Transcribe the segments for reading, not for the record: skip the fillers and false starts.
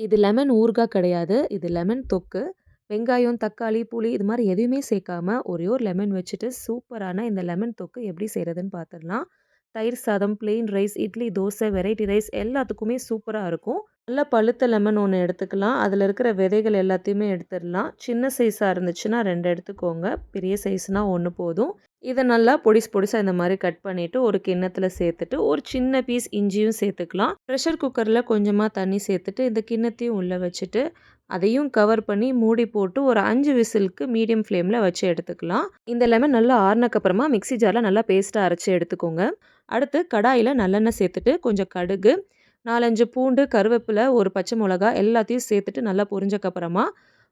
இது லெமன் ஊறுகாய் கிடையாது. இது லெமன் தொக்கு. வெங்காயம், தக்காளி, புளி இது மாரி எதுவுமே சேர்க்காம ஒரே ஒரு லெமன் வச்சுட்டு சூப்பரான இந்த லெமன் தொக்கு எப்படி செய்றதுன்னு பார்த்துடலாம். தயிர் சாதம், plain rice, idli, dosa, variety rice எல்லாத்துக்குமே சூப்பரா இருக்கும். நல்லா பழுத்த லெமன் ஒண்ணு எடுத்துக்கலாம். அதில இருக்கிற விதைகள் எல்லாத்தையுமே எடுத்துடலாம். சின்ன சைஸா இருந்துச்சுன்னா 2 எடுத்துக்கோங்க. பெரிய சைஸ்னா 1 போதும். இத நல்லா பொடிசா இந்த மாரி கட் பண்ணிட்டு ஒரு கிண்ணத்துல சேர்த்துட்டு, ஒரு சின்ன பீஸ் இஞ்சியும் சேர்த்துக்கலாம். பிரஷர் குக்கர்ல கொஞ்சமா தண்ணி சேர்த்துட்டு, இந்த கிண்ணத்தையும் உள்ள வச்சுட்டு, அதையும் கவர் பண்ணி மூடி போட்டு ஒரு 5 விசிலுக்கு மீடியம் ஃப்ளேம்ல வச்சு எடுத்துக்கலாம். இந்த லெமன் நல்லா ஆறுனக்கப்புறமா மிக்ஸி ஜார்ல நல்லா பேஸ்ட்டா அரைச்சு எடுத்துக்கோங்க. அடுத்து கடாயில நல்லெண்ணெய் சேர்த்துட்டு, கொஞ்சம் கடுகு, 4, 5 பூண்டு, கருவேப்பிலை, ஒரு பச்சை மிளகாய் எல்லாத்தையும் சேர்த்துட்டு நல்லா பொரிஞ்சக்கப்புறமா,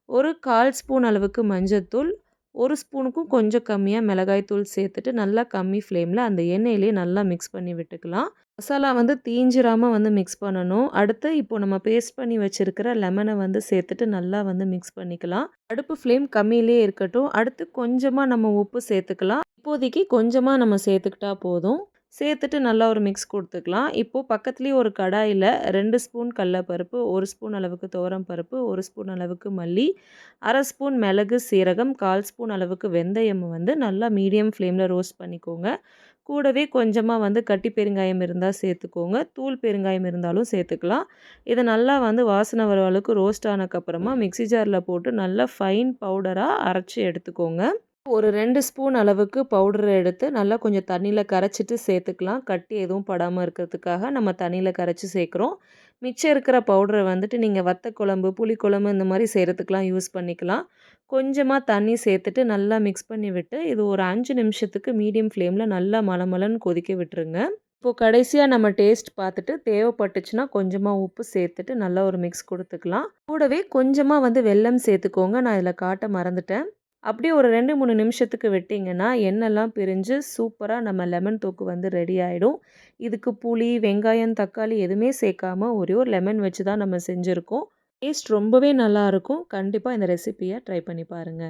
ஒரு 1/4 ஸ்பூன் அளவுக்கு மஞ்சத்தூள், 1 ஸ்பூனுக்கும் கொஞ்சம் கம்மியா மிளகாய் தூள் சேர்த்துட்டு நல்லா கம்மி ஃப்ளேம்ல அந்த எண்ணெயிலேயே நல்லா மிக்ஸ் பண்ணி விட்டுக்கலாம். மசாலா வந்து தீஞ்சிராம வந்து மிக்ஸ் பண்ணணும். அடுத்து இப்போ நம்ம பேஸ்ட் பண்ணி வச்சிருக்கிற லெமனை வந்து சேர்த்துட்டு நல்லா வந்து மிக்ஸ் பண்ணிக்கலாம். அடுப்பு ஃப்ளேம் கம்மியிலேயே இருக்கட்டும். அடுத்து கொஞ்சமா நம்ம உப்பு சேர்த்துக்கலாம். இப்போதைக்கு கொஞ்சமா நம்ம சேர்த்துக்கிட்டா போதும். சேர்த்துட்டு நல்லா ஒரு மிக்ஸ் கொடுத்துக்கலாம். இப்போ பக்கத்துலேயே ஒரு கடாயில 2 ஸ்பூன் கடலப்பருப்பு, 1 ஸ்பூன் அளவுக்கு துவரம் பருப்பு, 1 ஸ்பூன் அளவுக்கு மல்லி, 1/2 ஸ்பூன் மிளகு, சீரகம், 1/4 ஸ்பூன் அளவுக்கு வெந்தயம் வந்து நல்லா மீடியம் ஃப்ளேம்ல ரோஸ்ட் பண்ணிக்கோங்க. கூடவே கொஞ்சமா வந்து கட்டி பெருங்காயம் இருந்தா சேர்த்துக்கோங்க. தூள் பெருங்காயம் இருந்தாலும் சேர்த்துக்கலாம். இத நல்லா வந்து வாசனை வர அளவுக்கு ரோஸ்ட் ஆனதுக்கப்புறமா மிக்ஸி ஜார்ல போட்டு நல்லா ஃபைன் பவுடரா அரைச்சு எடுத்துக்கோங்க. ஒரு 2 ஸ்பூன் அளவுக்கு பவுடர் எடுத்து நல்லா கொஞ்சம் தண்ணியில கரைச்சிட்டு சேர்த்துக்கலாம். கட்டி எதுவும் படாம இருக்கிறதுக்காக நம்ம தண்ணியில கரைச்சு சேர்க்குறோம். மிச்சம் இருக்கிற பவுடர வந்துட்டு நீங்க வத்த குழம்பு, புளிக்குழம்பு இந்த மாரி செய்றதுக்குலாம் யூஸ் பண்ணிக்கலாம். கொஞ்சமா தண்ணி சேர்த்துட்டு நல்லா மிக்ஸ் பண்ணி விட்டு, இது ஒரு 5 நிமிஷத்துக்கு மீடியம் ஃப்ளேம்ல நல்லா மலமலன்னு கொதிக்க விட்டுருங்க. இப்போ கடைசியா நம்ம டேஸ்ட் பார்த்துட்டு தேவைப்பட்டுச்சுன்னா கொஞ்சமா உப்பு சேர்த்துட்டு நல்லா ஒரு மிக்ஸ் குடுத்துக்கலாம். கூடவே கொஞ்சமா வந்து வெல்லம் சேர்த்துக்கோங்க. நான் இதில காட்ட மறந்துட்டேன். அப்படியே ஒரு 2, 3 நிமிஷத்துக்கு விட்டிங்கன்னா, எண்ணெய்லாம் பிரிஞ்சு சூப்பரா நம்ம லெமன் தொக்கு வந்து ரெடி ஆயிடும். இதுக்கு புளி, வெங்காயம், தக்காளி எதுவுமே சேர்க்காம ஒரே ஒரு லெமன் வச்சு தான் நம்ம செஞ்சுருக்கோம். டேஸ்ட் ரொம்பவே நல்லாயிருக்கும். கண்டிப்பா இந்த ரெசிபிய ட்ரை பண்ணி பாருங்க.